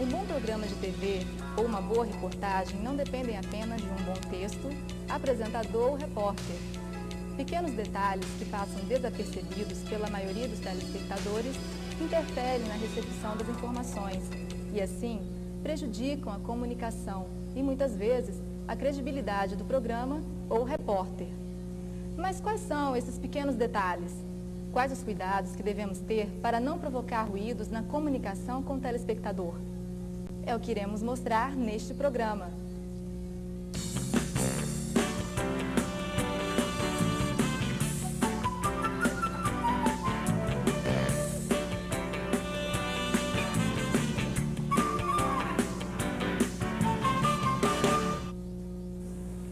Um bom programa de TV ou uma boa reportagem não dependem apenas de um bom texto, apresentador ou repórter. Pequenos detalhes que passam desapercebidos pela maioria dos telespectadores interferem na recepção das informações e, assim, prejudicam a comunicação e, muitas vezes, a credibilidade do programa ou repórter. Mas quais são esses pequenos detalhes? Quais os cuidados que devemos ter para não provocar ruídos na comunicação com o telespectador? É o que iremos mostrar neste programa.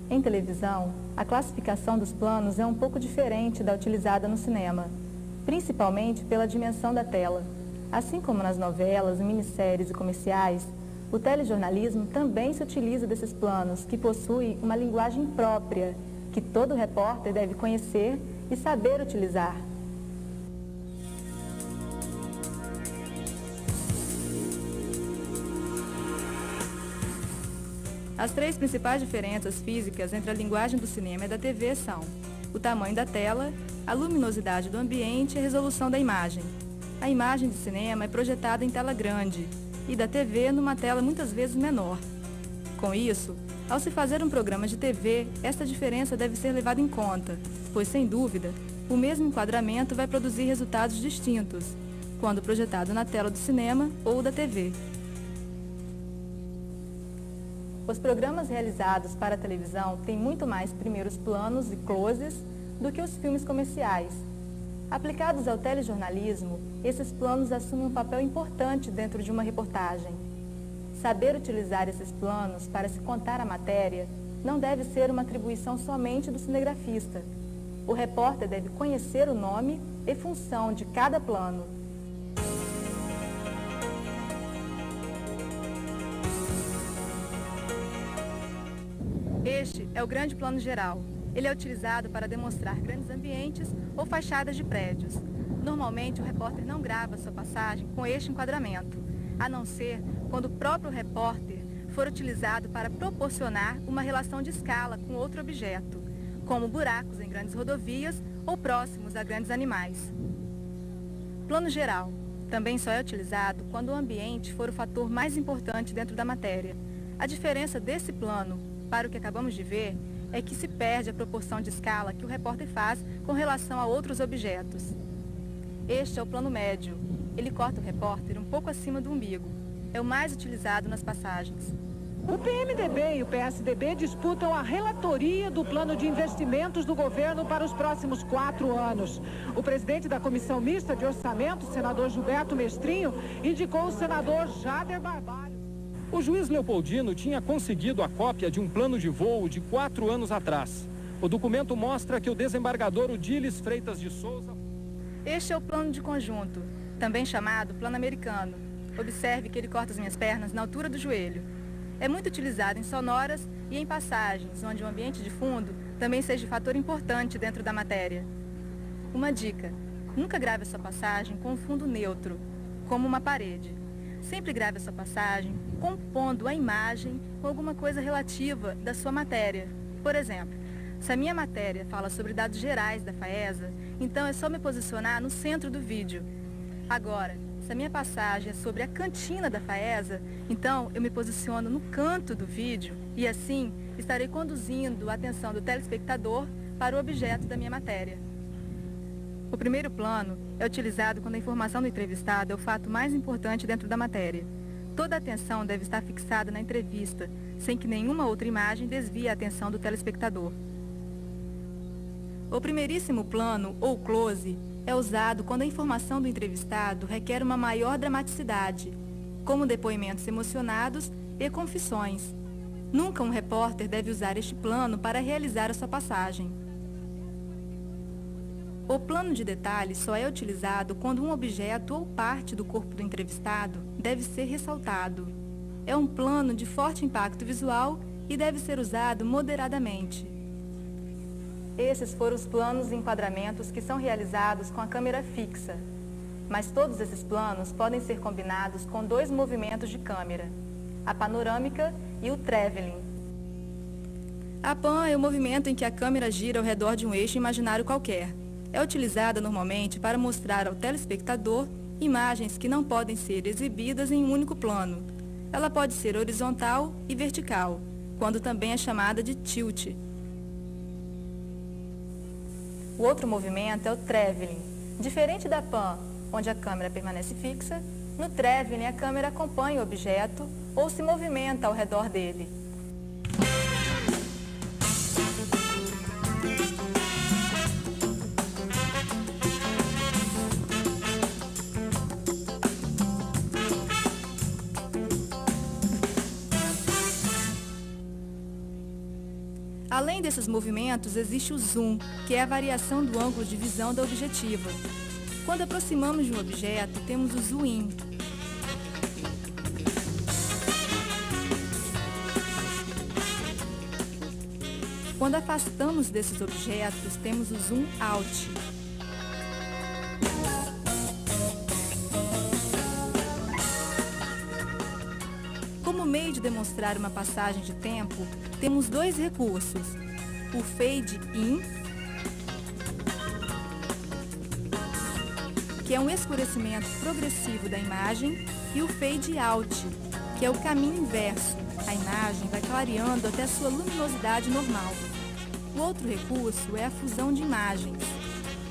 Em televisão, a classificação dos planos é um pouco diferente da utilizada no cinema, principalmente pela dimensão da tela. Assim como nas novelas, minisséries e comerciais, o telejornalismo também se utiliza desses planos, que possuem uma linguagem própria, que todo repórter deve conhecer e saber utilizar. As três principais diferenças físicas entre a linguagem do cinema e da TV são o tamanho da tela, a luminosidade do ambiente e a resolução da imagem. A imagem de cinema é projetada em tela grande e da TV numa tela muitas vezes menor. Com isso, ao se fazer um programa de TV, esta diferença deve ser levada em conta, pois, sem dúvida, o mesmo enquadramento vai produzir resultados distintos, quando projetado na tela do cinema ou da TV. Os programas realizados para a televisão têm muito mais primeiros planos e closes do que os filmes comerciais. Aplicados ao telejornalismo, esses planos assumem um papel importante dentro de uma reportagem. Saber utilizar esses planos para se contar a matéria não deve ser uma atribuição somente do cinegrafista. O repórter deve conhecer o nome e função de cada plano. Este é o grande plano geral. Ele é utilizado para demonstrar grandes ambientes ou fachadas de prédios. Normalmente, o repórter não grava sua passagem com este enquadramento, a não ser quando o próprio repórter for utilizado para proporcionar uma relação de escala com outro objeto, como buracos em grandes rodovias ou próximos a grandes animais. Plano geral também só é utilizado quando o ambiente for o fator mais importante dentro da matéria. A diferença desse plano para o que acabamos de ver é que se perde a proporção de escala que o repórter faz com relação a outros objetos. Este é o plano médio. Ele corta o repórter um pouco acima do umbigo. É o mais utilizado nas passagens. O PMDB e o PSDB disputam a relatoria do plano de investimentos do governo para os próximos 4 anos. O presidente da Comissão Mista de Orçamento, senador Gilberto Mestrinho, indicou o senador Jader Barbalho. O juiz Leopoldino tinha conseguido a cópia de um plano de voo de 4 anos atrás. O documento mostra que o desembargador Udiles Freitas de Souza... Este é o plano de conjunto, também chamado plano americano. Observe que ele corta as minhas pernas na altura do joelho. É muito utilizado em sonoras e em passagens, onde o ambiente de fundo também seja fator importante dentro da matéria. Uma dica: nunca grave a sua passagem com um fundo neutro, como uma parede. Sempre grave a sua passagem compondo a imagem com alguma coisa relativa da sua matéria. Por exemplo, se a minha matéria fala sobre dados gerais da FAESA, então é só me posicionar no centro do vídeo. Agora, se a minha passagem é sobre a cantina da FAESA, então eu me posiciono no canto do vídeo e assim estarei conduzindo a atenção do telespectador para o objeto da minha matéria. O primeiro plano é utilizado quando a informação do entrevistado é o fato mais importante dentro da matéria. Toda a atenção deve estar fixada na entrevista, sem que nenhuma outra imagem desvie a atenção do telespectador. O primeiríssimo plano, ou close, é usado quando a informação do entrevistado requer uma maior dramaticidade, como depoimentos emocionados e confissões. Nunca um repórter deve usar este plano para realizar a sua passagem. O plano de detalhe só é utilizado quando um objeto ou parte do corpo do entrevistado deve ser ressaltado. É um plano de forte impacto visual e deve ser usado moderadamente. Esses foram os planos e enquadramentos que são realizados com a câmera fixa. mas todos esses planos podem ser combinados com dois movimentos de câmera, a panorâmica e o traveling. A pan é o movimento em que a câmera gira ao redor de um eixo imaginário qualquer. É utilizada normalmente para mostrar ao telespectador imagens que não podem ser exibidas em um único plano. Ela pode ser horizontal e vertical, quando também é chamada de tilt. O outro movimento é o traveling. Diferente da pan, onde a câmera permanece fixa, no traveling a câmera acompanha o objeto ou se movimenta ao redor dele. Além desses movimentos, existe o zoom, que é a variação do ângulo de visão da objetiva. Quando aproximamos de um objeto, temos o zoom in. Quando afastamos desses objetos, temos o zoom out. Como meio de demonstrar uma passagem de tempo, temos dois recursos, o fade in, que é um escurecimento progressivo da imagem, e o fade out, que é o caminho inverso. A imagem vai clareando até sua luminosidade normal. O outro recurso é a fusão de imagens,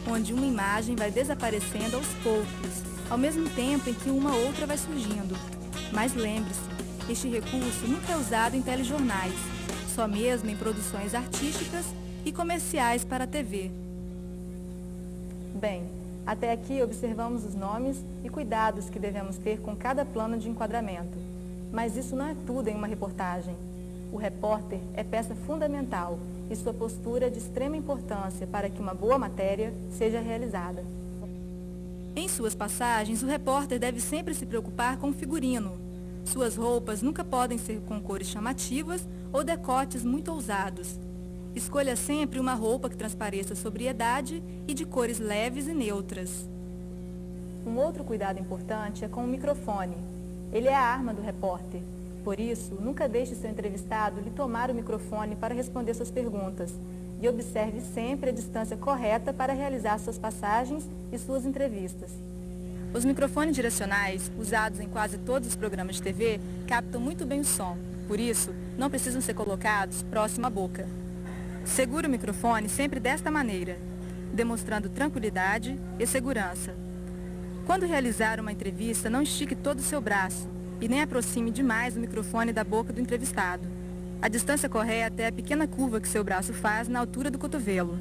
onde uma imagem vai desaparecendo aos poucos, ao mesmo tempo em que uma outra vai surgindo. Mas lembre-se, este recurso nunca é usado em telejornais, só mesmo em produções artísticas e comerciais para a TV. Bem, até aqui observamos os nomes e cuidados que devemos ter com cada plano de enquadramento. Mas isso não é tudo em uma reportagem. O repórter é peça fundamental e sua postura é de extrema importância para que uma boa matéria seja realizada. Em suas passagens, o repórter deve sempre se preocupar com o figurino. Suas roupas nunca podem ser com cores chamativas ou decotes muito ousados. Escolha sempre uma roupa que transpareça sobriedade e de cores leves e neutras. Um outro cuidado importante é com o microfone. Ele é a arma do repórter. Por isso, nunca deixe seu entrevistado lhe tomar o microfone para responder suas perguntas e observe sempre a distância correta para realizar suas passagens e suas entrevistas. Os microfones direcionais, usados em quase todos os programas de TV, captam muito bem o som. Por isso, não precisam ser colocados próximo à boca. Segure o microfone sempre desta maneira, demonstrando tranquilidade e segurança. Quando realizar uma entrevista, não estique todo o seu braço e nem aproxime demais o microfone da boca do entrevistado. A distância correta é a pequena curva que seu braço faz na altura do cotovelo.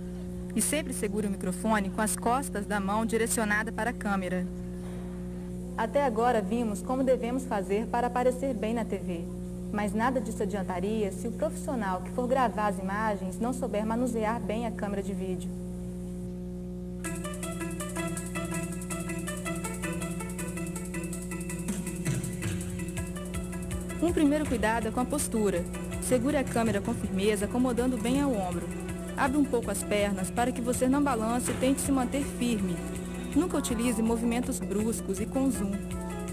E sempre segure o microfone com as costas da mão direcionada para a câmera. Até agora vimos como devemos fazer para aparecer bem na TV. Mas nada disso adiantaria se o profissional que for gravar as imagens não souber manusear bem a câmera de vídeo. Um primeiro cuidado é com a postura. Segure a câmera com firmeza, acomodando bem ao ombro. Abra um pouco as pernas para que você não balance e tente se manter firme. Nunca utilize movimentos bruscos e com zoom,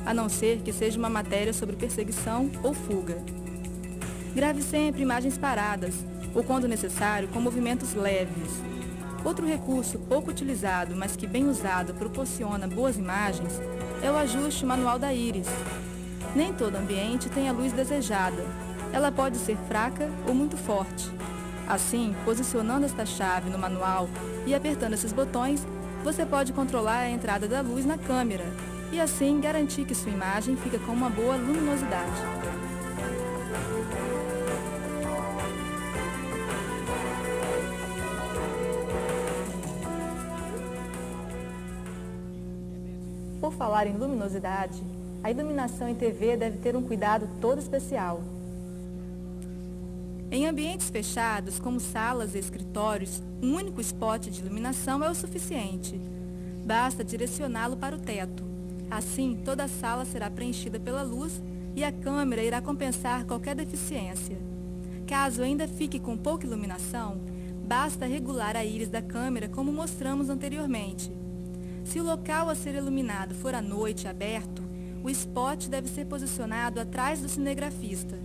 a não ser que seja uma matéria sobre perseguição ou fuga. Grave sempre imagens paradas, ou quando necessário, com movimentos leves. Outro recurso pouco utilizado, mas que bem usado proporciona boas imagens, é o ajuste manual da íris. Nem todo ambiente tem a luz desejada. Ela pode ser fraca ou muito forte. Assim, posicionando esta chave no manual e apertando esses botões, você pode controlar a entrada da luz na câmera e assim garantir que sua imagem fica com uma boa luminosidade. Por falar em luminosidade, a iluminação em TV deve ter um cuidado todo especial. Em ambientes fechados, como salas e escritórios, um único spot de iluminação é o suficiente. Basta direcioná-lo para o teto. Assim, toda a sala será preenchida pela luz e a câmera irá compensar qualquer deficiência. Caso ainda fique com pouca iluminação, basta regular a íris da câmera como mostramos anteriormente. Se o local a ser iluminado for à noite aberto, o spot deve ser posicionado atrás do cinegrafista.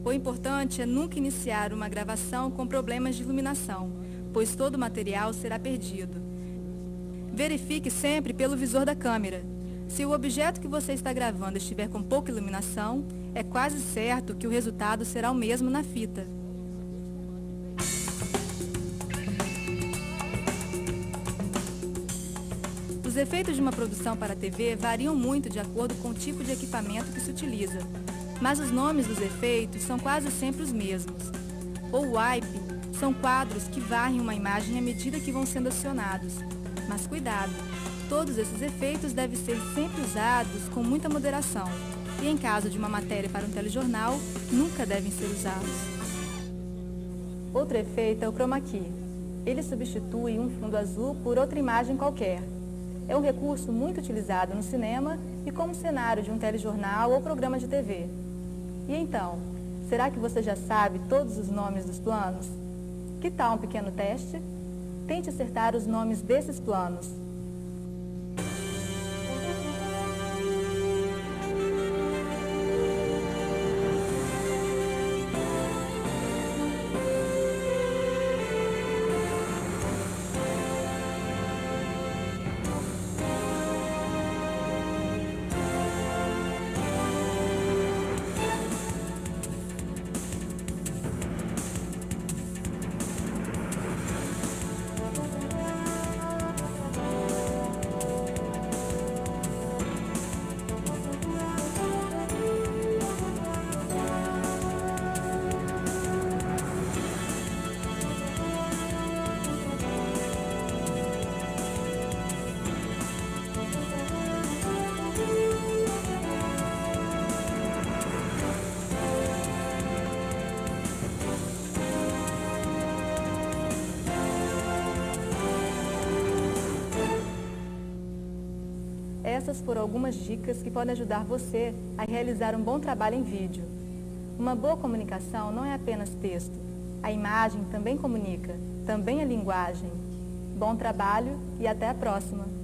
O importante é nunca iniciar uma gravação com problemas de iluminação, pois todo o material será perdido. Verifique sempre pelo visor da câmera. Se o objeto que você está gravando estiver com pouca iluminação, é quase certo que o resultado será o mesmo na fita. Os efeitos de uma produção para a TV variam muito de acordo com o tipo de equipamento que se utiliza, mas os nomes dos efeitos são quase sempre os mesmos. O wipe são quadros que varrem uma imagem à medida que vão sendo acionados. Mas cuidado, todos esses efeitos devem ser sempre usados com muita moderação e, em caso de uma matéria para um telejornal, nunca devem ser usados. Outro efeito é o chroma key. Ele substitui um fundo azul por outra imagem qualquer. É um recurso muito utilizado no cinema e como cenário de um telejornal ou programa de TV. E então, será que você já sabe todos os nomes dos planos? Que tal um pequeno teste? Tente acertar os nomes desses planos. Essas foram algumas dicas que podem ajudar você a realizar um bom trabalho em vídeo. Uma boa comunicação não é apenas texto. A imagem também comunica, também é linguagem. Bom trabalho e até a próxima!